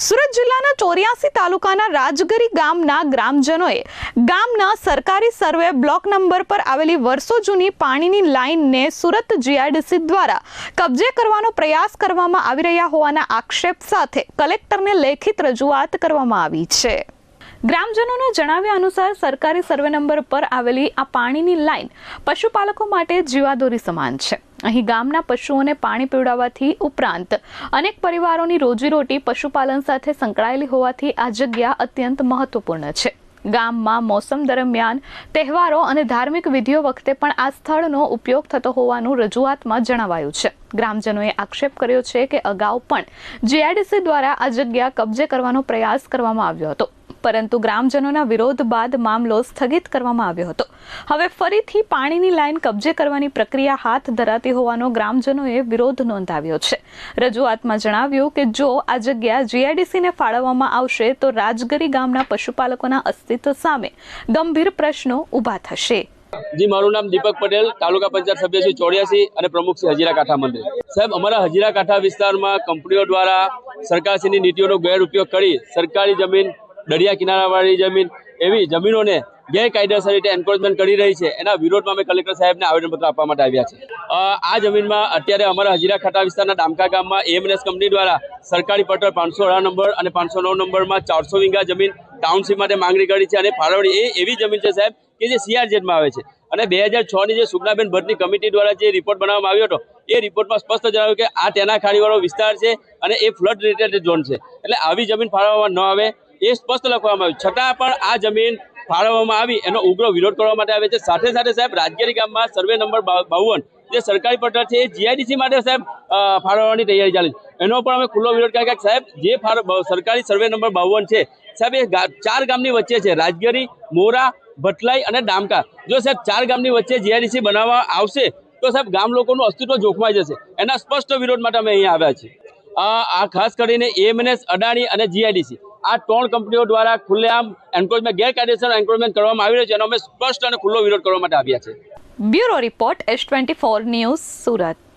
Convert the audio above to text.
સુરત જિલ્લાના 84 તાલુકાના રાજગરી ગામના ગ્રામજનોએ ગામના સરકારી સર્વે બ્લોક નંબર પર આવેલી વર્ષો જૂની પાણીની લાઇનને સુરત જીઆઈડીસી દ્વારા કબજે કરવાનો પ્રયાસ કરવામાં આવી રહ્યા હોવાના આક્ષેપ સાથે કલેક્ટરને લેખિત રજૂઆત કરવામાં આવી છે। ગ્રામજનોના જણાવ્યા અનુસાર સરકારી સર્વે નંબર પર આવેલી આ પાણીની લાઇન પશુપાલકો માટે જીવાદોરી સમાન છે। અહીં ગામના પશુઓને પાણી પીવડાવવાથી ઉપરાંત અનેક પરિવારોની રોજીરોટી પશુપાલન સાથે સંકળાયેલી હોવાથી આ જગ્યા અત્યંત મહત્વપૂર્ણ છે। ગામમાં મોસમ દરમિયાન તહેવારો અને ધાર્મિક વિધિઓ વખતે પણ આ સ્થળનો ઉપયોગ થતો હોવાનું રજૂઆતમાં જણાવાયું છે। ગ્રામજનોએ આક્ષેપ કર્યો છે કે અગાઉ પણ જીઆઈડીસી દ્વારા આ જગ્યા કબજે કરવાનો પ્રયાસ કરવામાં આવ્યો હતો, પરંતુ ગ્રામજનોના વિરોધ બાદ મામલો સ્થગિત કરવામાં આવ્યો હતો। હવે ફરીથી પાણીની લાઇન કબજે કરવાની પ્રક્રિયા હાથ ધરાતી હોવાનો ગ્રામજનોએ વિરોધ નોંધાવ્યો છે। રજૂઆતમાં જણાવ્યું કે જો આ જગ્યા જીઆઈડીસીને ફાળવવામાં આવશે તો રાજગરી ગામના પશુપાલકોના અસ્તિત્વ સામે ગંભીર પ્રશ્નો ઊભા થશે। जी, मारू नाम दीपक पटेल, तालुका पंचायत सभ्य श्री 84 અને પ્રમુખ શ્રી હજીરા કાંઠા મંત્રી સાહેબ। અમારા હજીરા કાંઠા વિસ્તારમાં કંપનીઓ દ્વારા સરકારશ્રીની નીતિઓનો ગેરઉપયોગ કરી સરકારી જમીન, દરિયા કિનારાવાળી જમીન એવી જમીનોને ગેરકાયદેસર રીતે એન્ક્રોચમેન્ટ કરી રહી છે। એના વિરોધમાં અમે કલેક્ટર સાહેબને આવેદનપત્ર આપવા માટે આવ્યા છે। આ જમીનમાં અત્યારે અમારા હજીરા ખાંઠા વિસ્તારના ડામકા ગામમાં એમએનએસ કંપની દ્વારા સરકારી પટ્ટર 518 નંબર અને 509 નંબરમાં 400 વીઘા જમીન ટાઉનશીપ માટે માંગણી કરી છે અને ફાળવણી એ એવી જમીન છે સાહેબ કે જે સીઆરઝેડમાં આવે છે। અને 2006ની જે સુગનાબેન ભટ્ટની કમિટી દ્વારા જે રિપોર્ટ બનાવવામાં આવ્યો હતો એ રિપોર્ટમાં સ્પષ્ટ જણાવ્યું કે આ તેના ખાડીવાળો વિસ્તાર છે અને એ ફ્લડ રિલેટેડ ઝોન છે, એટલે આવી જમીન ફાળવવામાં ન આવે એ સ્પષ્ટ લખવામાં આવ્યું। છતાં પણ આ જમીન ફાળવવામાં આવી એનો ઉગ્ર વિરોધ કરવા માટે આવે છે। સાથે સાથે સાહેબ રાજગીરી ગામમાં સર્વે નંબર 52 જે સરકારી પટ્ટર છે એ જીઆઈડીસી માટે સાહેબ ફાળવવાની તૈયારી ચાલે છે। એનો પણ અમે ખુલ્લો વિરોધ કર્યા કે સાહેબ જે સરકારી સર્વે નંબર 52 છે સાહેબ એ 4 ગામની વચ્ચે છે, રાજગીરી, મોરા, ભટલાઈ અને ડામકા। જો સાહેબ 4 ગામની વચ્ચે જીઆઈડીસી બનાવવા આવશે તો સાહેબ ગામ લોકોનું અસ્તિત્વ જોખમાઈ જશે। એના સ્પષ્ટ વિરોધ માટે અમે અહીંયા આવ્યા છીએ। આ ખાસ કરીને એમએનએસ, અડાણી અને જીઆઈડીસી આ 3 કંપનીઓ દ્વારા ખુલ્લેઆમ એન્ક્રોચમેન્ટ, ગેરકાયદેસર એન્ક્રોચમેન્ટ કરવામાં આવી રહ્યો છે, એનો અમે સ્પષ્ટ અને ખુલ્લો વિરોધ કરવા માટે આવ્યા છે। Bureau report S24 news, Surat.